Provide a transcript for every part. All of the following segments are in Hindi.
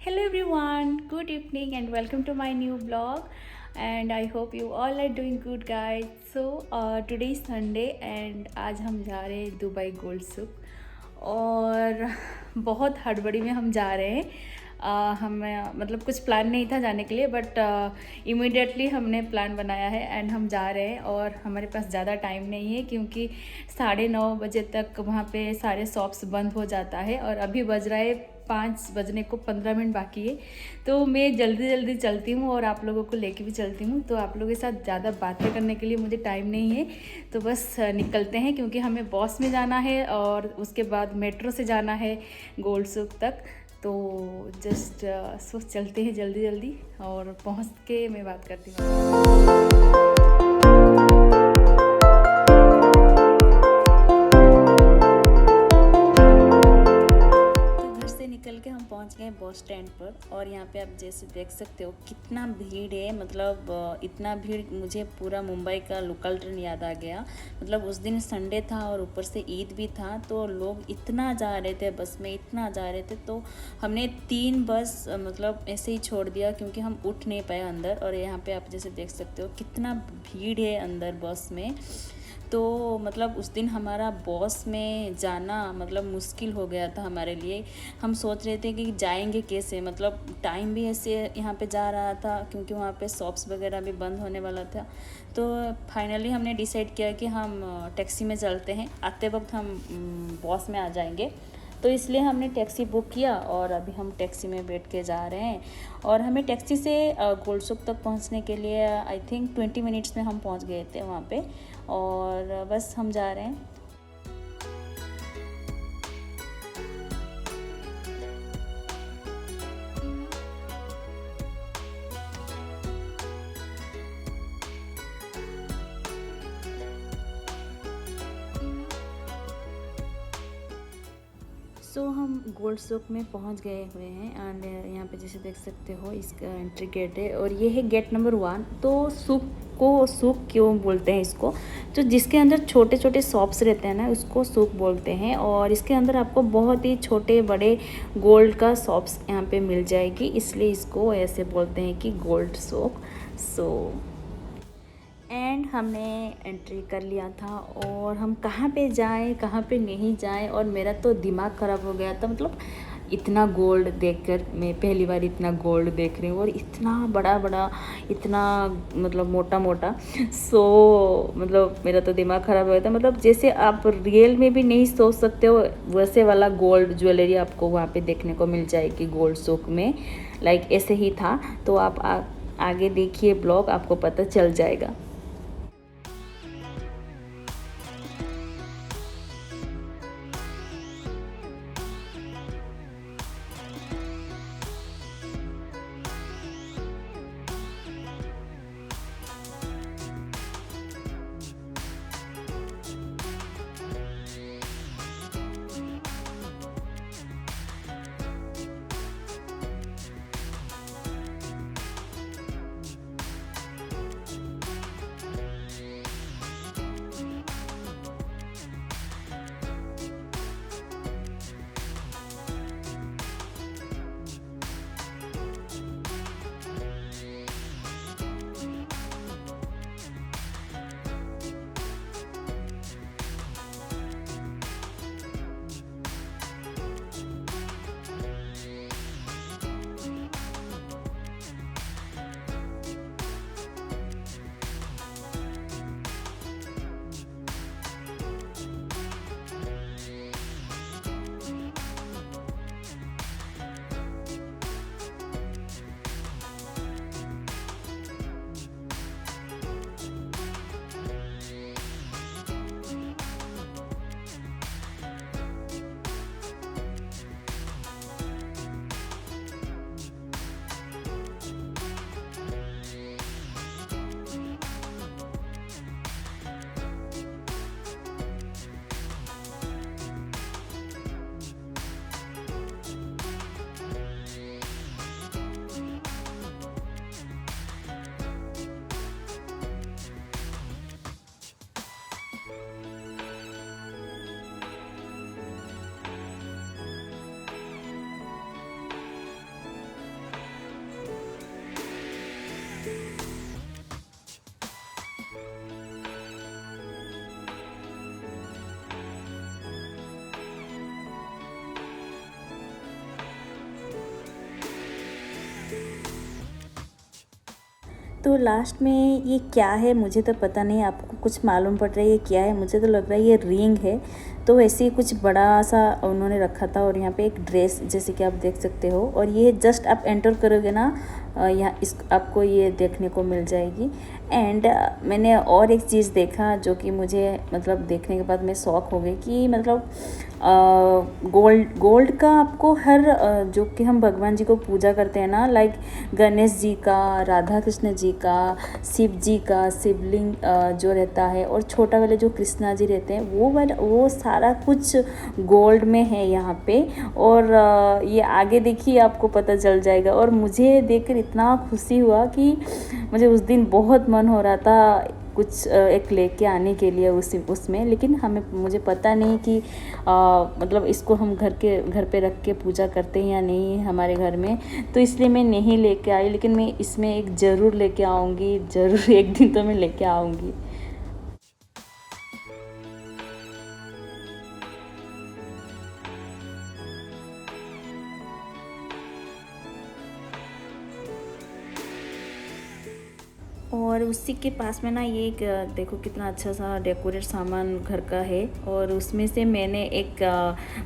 Hello everyone, good evening and welcome to my new vlog and I hope you all are doing good guys. So today is Sunday and आज हम जा रहे हैं दुबई गोल्ड सुक और बहुत हड़बड़ी में हम जा रहे हैं। हमें मतलब कुछ प्लान नहीं था जाने के लिए बट इमीडिएटली हमने प्लान बनाया है एंड हम जा रहे हैं और हमारे पास ज़्यादा टाइम नहीं है क्योंकि 9:30 बजे तक वहाँ पे सारे शॉप्स बंद हो जाता है और अभी बज रहा है 5 बजने को 15 मिनट बाकी है। तो मैं जल्दी जल्दी चलती हूँ और आप लोगों को लेके भी चलती हूँ, तो आप लोगों के साथ ज़्यादा बातें करने के लिए मुझे टाइम नहीं है। तो बस निकलते हैं क्योंकि हमें बस में जाना है और उसके बाद मेट्रो से जाना है गोल्ड सुक तक। तो जस्ट सो चलते हैं जल्दी जल्दी और पहुँच के मैं बात करती हूँ। निकल के हम पहुंच गए बस स्टैंड पर और यहाँ पे आप जैसे देख सकते हो कितना भीड़ है। मतलब इतना भीड़ मुझे पूरा मुंबई का लोकल ट्रेन याद आ गया। मतलब उस दिन संडे था और ऊपर से ईद भी था तो लोग इतना जा रहे थे बस में, इतना जा रहे थे। तो हमने 3 बस मतलब ऐसे ही छोड़ दिया क्योंकि हम उठ नहीं पाए अंदर। और यहाँ पे आप जैसे देख सकते हो कितना भीड़ है अंदर बस में। तो मतलब उस दिन हमारा बस में जाना मतलब मुश्किल हो गया था हमारे लिए। हम सोच रहे थे कि जाएंगे कैसे, मतलब टाइम भी ऐसे यहाँ पे जा रहा था क्योंकि वहाँ पे शॉप्स वगैरह भी बंद होने वाला था। तो फाइनली हमने डिसाइड किया कि हम टैक्सी में चलते हैं, आते वक्त हम बस में आ जाएंगे। तो इसलिए हमने टैक्सी बुक किया और अभी हम टैक्सी में बैठ के जा रहे हैं। और हमें टैक्सी से गोल्ड सुक तक पहुंचने के लिए आई थिंक 20 मिनट्स में हम पहुंच गए थे वहाँ पे। और बस हम जा रहे हैं। सो हम गोल्ड सुक में पहुंच गए हुए हैं एंड यहाँ पे जैसे देख सकते हो इसका एंट्री गेट है और ये है गेट नंबर 1। तो सुक क्यों बोलते हैं इसको, तो जिसके अंदर छोटे छोटे शॉप्स रहते हैं ना उसको सुक बोलते हैं। और इसके अंदर आपको बहुत ही छोटे बड़े गोल्ड का शॉप्स यहाँ पे मिल जाएगी, इसलिए इसको ऐसे बोलते हैं कि गोल्ड सुक। सो एंड हमने एंट्री कर लिया था और हम कहाँ पे जाएं कहाँ पे नहीं जाएं। और मेरा तो दिमाग ख़राब हो गया था। मतलब इतना गोल्ड देखकर मैं पहली बार इतना गोल्ड देख रही हूँ और इतना बड़ा बड़ा, इतना मतलब मोटा मोटा। सो मतलब मेरा तो दिमाग ख़राब हो गया था। मतलब जैसे आप रियल में भी नहीं सोच सकते हो वैसे वाला गोल्ड ज्वेलरी आपको वहाँ पे देखने को मिल जाएगी गोल्ड सुक में। लाइक ऐसे ही था। तो आप आगे देखिए ब्लॉग, आपको पता चल जाएगा। तो लास्ट में ये क्या है मुझे तो पता नहीं, आपको कुछ मालूम पड़ रहा है ये क्या है? मुझे तो लग रहा है ये रिंग है। तो वैसे ही कुछ बड़ा सा उन्होंने रखा था और यहाँ पे एक ड्रेस जैसे कि आप देख सकते हो, और ये जस्ट आप एंटर करोगे ना यहाँ इस आपको ये देखने को मिल जाएगी। एंड मैंने और एक चीज़ देखा जो कि मुझे मतलब देखने के बाद मैं शॉक हो गई कि मतलब गोल्ड का आपको हर जो कि हम भगवान जी को पूजा करते हैं ना, लाइक गणेश जी का, राधा कृष्ण जी का, शिव जी का शिवलिंग जो रहता है, और छोटा वाले जो कृष्णा जी रहते हैं वो सारा कुछ गोल्ड में है यहाँ पे। और ये आगे देखिए आपको पता चल जाएगा। और मुझे देखकर इतना खुशी हुआ कि मुझे उस दिन बहुत मन हो रहा था कुछ एक लेके आने के लिए उसमें, लेकिन मुझे पता नहीं कि मतलब इसको हम घर पे रख के पूजा करते हैं या नहीं हमारे घर में, तो इसलिए मैं नहीं लेके आई। लेकिन मैं इसमें एक ज़रूर लेके आऊँगी, ज़रूर एक दिन तो मैं लेके आऊँगी। और उसी के पास में ना ये एक देखो कितना अच्छा सा डेकोरेट सामान घर का है, और उसमें से मैंने एक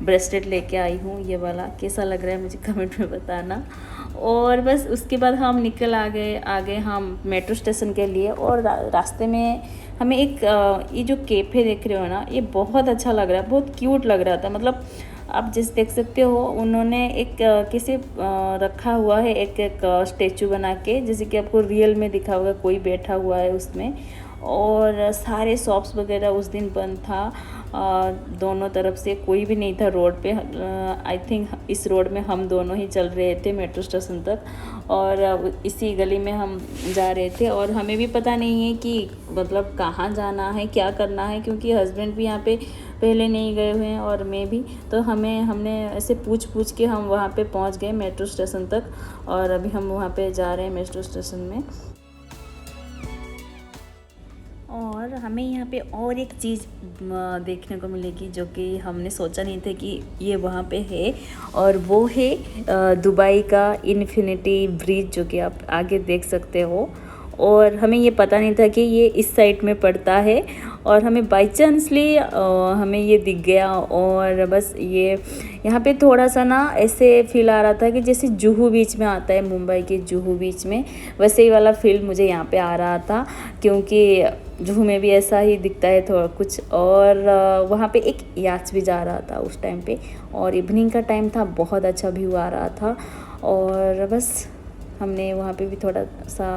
ब्रेसलेट लेके आई हूँ, ये वाला कैसा लग रहा है मुझे कमेंट में बताना। और बस उसके बाद हम निकल आगे हम मेट्रो स्टेशन के लिए। और रास्ते में हमें एक ये जो कैफ़े देख रहे हो ना, ये बहुत अच्छा लग रहा है, बहुत क्यूट लग रहा था। मतलब आप जैसे देख सकते हो उन्होंने एक कैसे रखा हुआ है, एक स्टेचू बना के, जैसे कि आपको रियल में दिखा होगा कोई बैठा हुआ है उसमें। और सारे शॉप्स वगैरह उस दिन बंद था, दोनों तरफ से कोई भी नहीं था रोड पे। आई थिंक इस रोड में हम दोनों ही चल रहे थे मेट्रो स्टेशन तक, और इसी गली में हम जा रहे थे। और हमें भी पता नहीं है कि मतलब कहाँ जाना है, क्या करना है, क्योंकि हस्बैंड भी यहाँ पे पहले नहीं गए हुए हैं और मैं भी। तो हमने ऐसे पूछ के हम वहाँ पे पहुँच गए मेट्रो स्टेशन तक, और अभी हम वहाँ पे जा रहे हैं मेट्रो स्टेशन में। और हमें यहाँ पे और एक चीज़ देखने को मिलेगी जो कि हमने सोचा नहीं था कि ये वहाँ पे है, और वो है दुबई का इन्फिनिटी ब्रिज, जो कि आप आगे देख सकते हो। और हमें ये पता नहीं था कि ये इस साइड में पड़ता है, और हमें बाई चांसली हमें ये दिख गया। और बस ये यहाँ पे थोड़ा सा ना ऐसे फील आ रहा था कि जैसे जुहू बीच में आता है, मुंबई के जुहू बीच में, वैसे ही वाला फील मुझे यहाँ पे आ रहा था, क्योंकि जुहू में भी ऐसा ही दिखता है थोड़ा कुछ। और वहाँ पे एक याच भी जा रहा था उस टाइम पे, और इवनिंग का टाइम था, बहुत अच्छा व्यू आ रहा था। और बस हमने वहाँ पे भी थोड़ा सा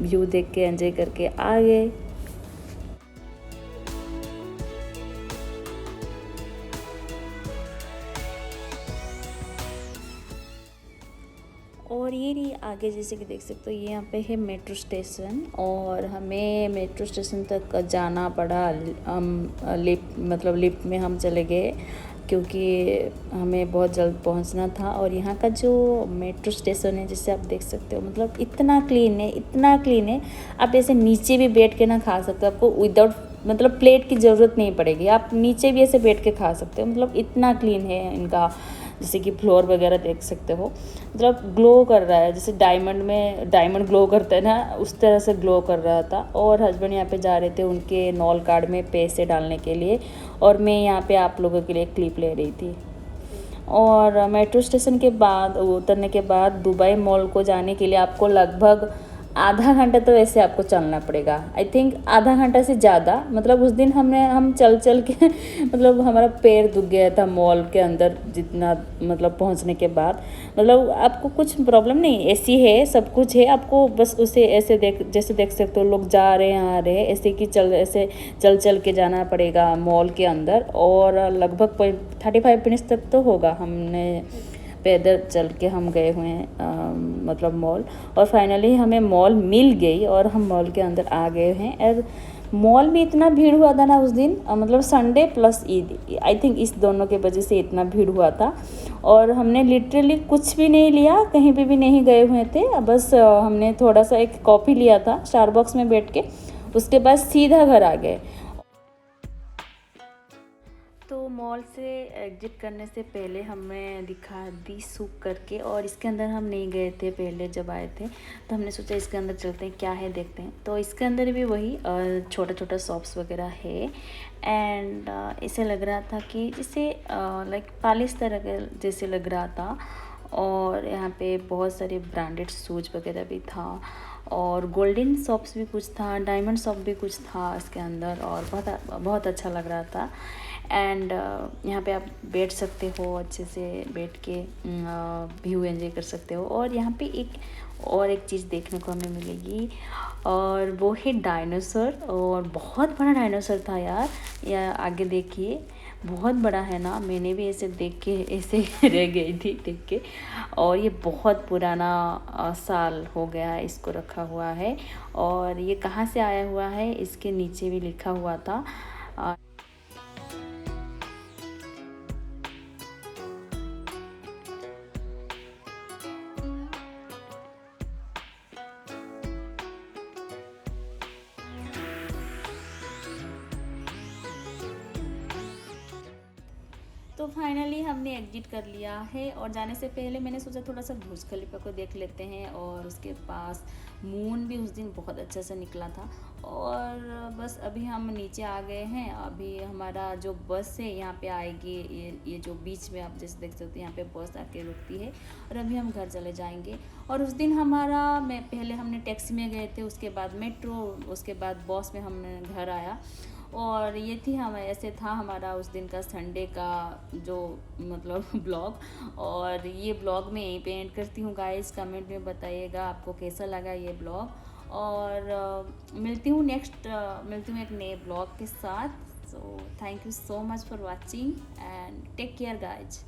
व्यू देख के एंजॉय करके आ गए। और ये रही आगे, जैसे कि देख सकते हो ये यहाँ पे है मेट्रो स्टेशन, और हमें मेट्रो स्टेशन तक जाना पड़ा। हम लिफ्ट में हम चले गए, क्योंकि हमें बहुत जल्द पहुंचना था। और यहाँ का जो मेट्रो स्टेशन है, जैसे आप देख सकते हो, मतलब इतना क्लीन है, इतना क्लीन है। आप ऐसे नीचे भी बैठ के ना खा सकते हो, आपको विदाउट मतलब प्लेट की ज़रूरत नहीं पड़ेगी, आप नीचे भी ऐसे बैठ के खा सकते हो। मतलब इतना क्लीन है इनका, जैसे कि फ्लोर वगैरह देख सकते हो, मतलब ग्लो कर रहा है, जैसे डायमंड ग्लो करता है ना, उस तरह से ग्लो कर रहा था। और हस्बैंड यहाँ पे जा रहे थे उनके नॉल कार्ड में पैसे डालने के लिए, और मैं यहाँ पे आप लोगों के लिए क्लिप ले रही थी। और मेट्रो स्टेशन के बाद उतरने के बाद दुबई मॉल को जाने के लिए आपको लगभग आधा घंटा तो वैसे आपको चलना पड़ेगा। आई थिंक आधा घंटा से ज़्यादा, मतलब उस दिन हम चल के मतलब हमारा पैर दुख गया था मॉल के अंदर जितना, मतलब पहुंचने के बाद। मतलब आपको कुछ प्रॉब्लम नहीं, एसी है, सब कुछ है, आपको बस उसे ऐसे जैसे देख सकते हो लोग जा रहे हैं आ रहे हैं, ऐसे कि ऐसे चल के जाना पड़ेगा मॉल के अंदर। और लगभग 35 मिनट्स तक तो होगा, हमने पैदल चल के हम गए हुए हैं मतलब मॉल। और फाइनली हमें मॉल मिल गई और हम मॉल के अंदर आ गए हैं। और मॉल में इतना भीड़ हुआ था ना उस दिन, मतलब Sunday plus Eid, I think इस दोनों के वजह से इतना भीड़ हुआ था। और हमने लिटरली कुछ भी नहीं लिया, कहीं पे भी नहीं गए हुए थे, बस हमने थोड़ा सा एक कॉफ़ी लिया था स्टारबक्स में बैठ के, उसके बाद सीधा घर आ गए। तो मॉल से एग्जिट करने से पहले हमें दिखा दी सूक करके, और इसके अंदर हम नहीं गए थे पहले जब आए थे, तो हमने सोचा इसके अंदर चलते हैं, क्या है देखते हैं। तो इसके अंदर भी वही छोटा छोटा शॉप्स वगैरह है। एंड इसे लग रहा था कि जैसे लाइक पालिश तरह के जैसे लग रहा था। और यहाँ पे बहुत सारे ब्रांडेड शूज वगैरह भी था, और गोल्डन शॉप्स भी कुछ था, डायमंड शॉप भी कुछ था इसके अंदर, और बहुत बहुत अच्छा लग रहा था। एंड यहाँ पे आप बैठ सकते हो, अच्छे से बैठ के व्यू एंजॉय कर सकते हो। और यहाँ पे एक चीज़ देखने को हमें मिलेगी, और वो है डायनासोर। और बहुत बड़ा डायनासोर था यार, या आगे देखिए बहुत बड़ा है ना। मैंने भी ऐसे देख के ऐसे रह गई थी देख के। और ये बहुत पुराना साल हो गया है इसको रखा हुआ है। और ये कहाँ से आया हुआ है इसके नीचे भी लिखा हुआ था। तो फाइनली हमने एग्जिट कर लिया है, और जाने से पहले मैंने सोचा थोड़ा सा बुर्ज खलीफा को देख लेते हैं। और उसके पास मून भी उस दिन बहुत अच्छा सा निकला था। और बस अभी हम नीचे आ गए हैं। अभी हमारा जो बस है यहाँ पे आएगी, ये जो बीच में आप जैसे देख सकते हो यहाँ पे बस आके रुकती है। और अभी हम घर चले जाएंगे। और उस दिन पहले हमने टैक्सी में गए थे, उसके बाद मेट्रो, उसके बाद बस में हमने घर आया। और ये थी हम ऐसे था हमारा उस दिन का संडे का जो मतलब ब्लॉग। और ये ब्लॉग मैं यहीं पे एंड करती हूँ गाइस। कमेंट में बताइएगा आपको कैसा लगा ये ब्लॉग। और मिलती हूँ एक नए ब्लॉग के साथ। So thank you so much for watching and take care guys.